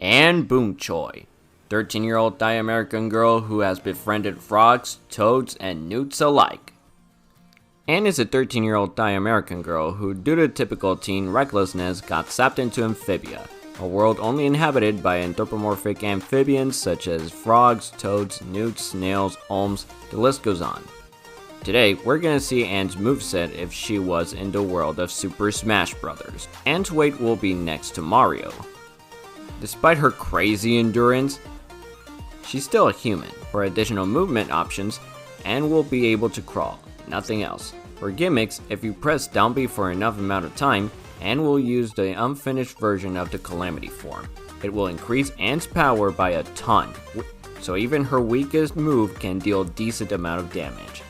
and Boonchuy, 13-year-old Thai American girl who has befriended frogs, toads, and newts alike. Anne is a 13-year-old Thai American girl who, due to typical teen recklessness, got sapped into Amphibia, a world only inhabited by anthropomorphic amphibians such as frogs, toads, newts, snails, olms, the list goes on. Today, we're gonna see Anne's moveset if she was in the world of Super Smash Bros. Anne's weight will be next to Mario. Despite her crazy endurance, she's still a human. For additional movement options, Anne will be able to crawl, nothing else. For gimmicks, if you press down B for enough amount of time, Anne will use the unfinished version of the Calamity form. It will increase Anne's power by a ton, so even her weakest move can deal a decent amount of damage.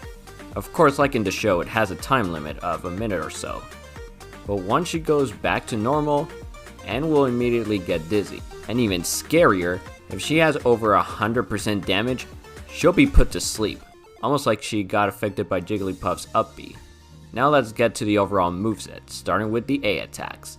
Of course, like in the show, it has a time limit of a minute or so. But once she goes back to normal, Anne will immediately get dizzy. And even scarier, if she has over 100% damage, she'll be put to sleep, almost like she got affected by Jigglypuff's up B. Now let's get to the overall moveset, starting with the A attacks.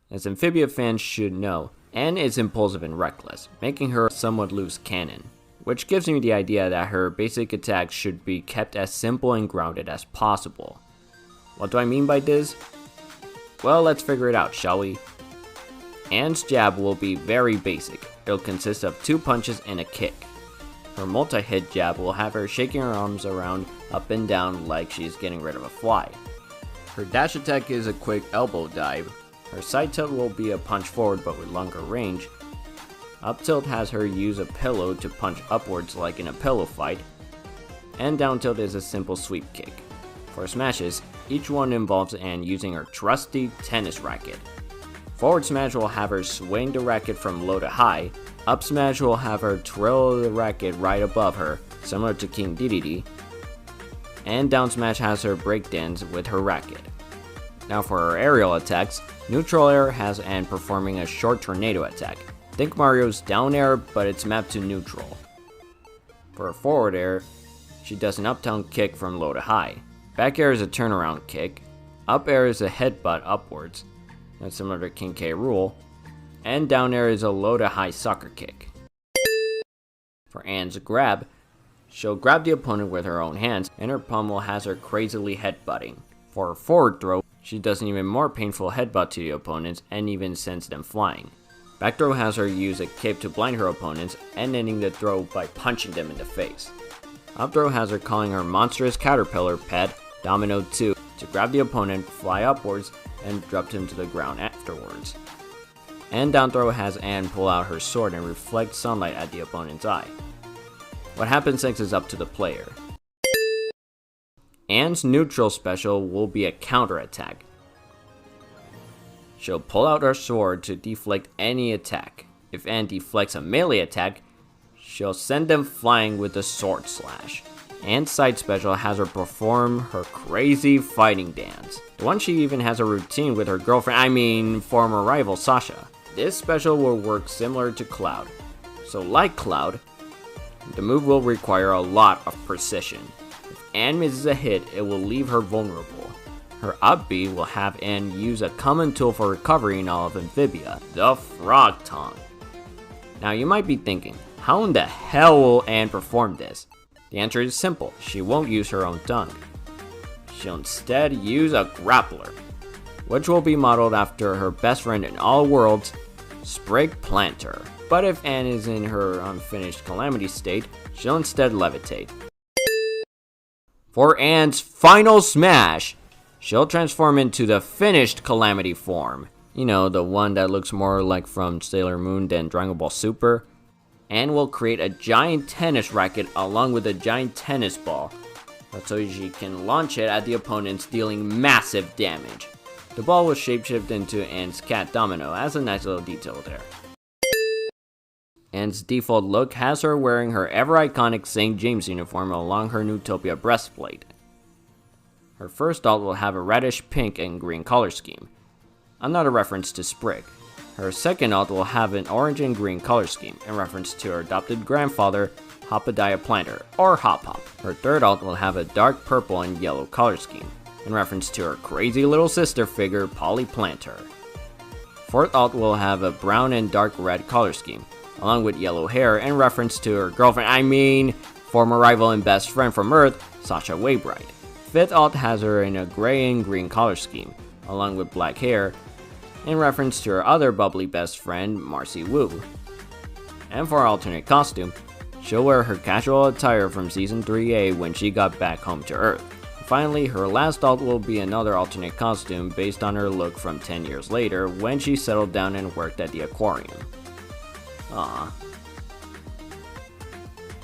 As Amphibia fans should know, Anne is impulsive and reckless, making her a somewhat loose cannon, which gives me the idea that her basic attacks should be kept as simple and grounded as possible. What do I mean by this? Well, let's figure it out, shall we? Anne's jab will be very basic. It'll consist of 2 punches and a kick. Her multi-hit jab will have her shaking her arms around up and down like she's getting rid of a fly. Her dash attack is a quick elbow dive. Her side tilt will be a punch forward but with longer range. Up tilt has her use a pillow to punch upwards like in a pillow fight. And down tilt is a simple sweep kick. For smashes, each one involves Anne using her trusty tennis racket. Forward smash will have her swing the racket from low to high. Up smash will have her twirl the racket right above her, similar to King Dedede. And down smash has her breakdance with her racket. Now for her aerial attacks, neutral air has Anne performing a short tornado attack. Think Mario's down air, but it's mapped to neutral. For her forward air, she does an up-down kick from low to high. Back air is a turnaround kick. Up air is a headbutt upwards, that's similar to King K. Rool. And down air is a low to high soccer kick. For Anne's grab, she'll grab the opponent with her own hands, and her pommel has her crazily headbutting. For her forward throw, she does an even more painful headbutt to the opponents and even sends them flying. Back throw has her use a cape to blind her opponents and ending the throw by punching them in the face. Up throw has her calling her monstrous caterpillar pet, Domino 2, to grab the opponent, fly upwards, and drop him to the ground afterwards. And down throw has Anne pull out her sword and reflect sunlight at the opponent's eye. What happens next is up to the player. Anne's neutral special will be a counter attack. She'll pull out her sword to deflect any attack. If Anne deflects a melee attack, she'll send them flying with a sword slash. Anne's side special has her perform her crazy fighting dance. The one she even has a routine with her former rival Sasha. This special will work similar to Cloud. So like Cloud, the move will require a lot of precision. If Anne misses a hit, it will leave her vulnerable. Her up B will have Anne use a common tool for recovery in all of Amphibia, the Frog Tongue. Now you might be thinking, how in the hell will Anne perform this? The answer is simple, she won't use her own tongue. She'll instead use a grappler, which will be modeled after her best friend in all worlds, Sprig Planter. But if Anne is in her unfinished Calamity state, she'll instead levitate. For Anne's final smash, she'll transform into the finished Calamity form. You know, the one that looks more like from Sailor Moon than Dragon Ball Super. Anne will create a giant tennis racket along with a giant tennis ball, so she can launch it at the opponents, dealing massive damage. The ball will shapeshift into Anne's cat Domino as a nice little detail there. Anne's default look has her wearing her ever iconic St. James uniform along her Newtopia breastplate. Her first ult will have a reddish pink and green color scheme, another reference to Sprig. Her second ult will have an orange and green color scheme, in reference to her adopted grandfather, Hopadiah Planter, or Hop Hop. Her third ult will have a dark purple and yellow color scheme, in reference to her crazy little sister figure, Polly Planter. Fourth alt will have a brown and dark red color scheme, along with yellow hair in reference to her former rival and best friend from Earth, Sasha Wainwright. Fifth alt has her in a gray and green color scheme, along with black hair, in reference to her other bubbly best friend, Marcy Wu. And for her alternate costume, she'll wear her casual attire from Season 3A when she got back home to Earth. Finally, her last alt will be another alternate costume based on her look from 10 years later when she settled down and worked at the aquarium. Aww.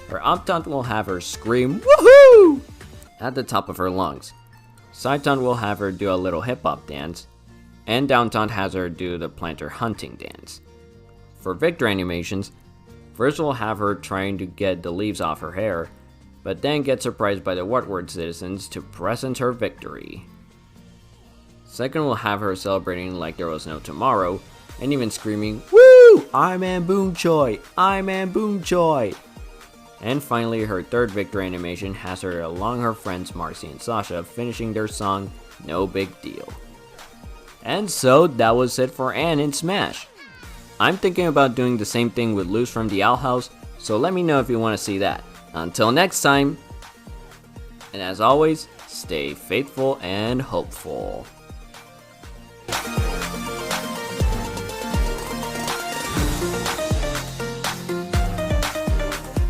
Her up taunt will have her scream "Woohoo!" at the top of her lungs. Side taunt will have her do a little hip hop dance, and down taunt has her do the planter hunting dance. For victory animations, first we'll have her trying to get the leaves off her hair, but then get surprised by the Whatword citizens to present her victory. Second we'll have her celebrating like there was no tomorrow, and even screaming, "Woo! I'm Boonchuy! I'm Boonchuy!" And finally, her third victory animation has her along her friends Marcy and Sasha finishing their song, "No Big Deal." And so that was it for Anne in Smash. I'm thinking about doing the same thing with Luz from the Owl House, so let me know if you want to see that. Until next time, and as always, stay faithful and hopeful.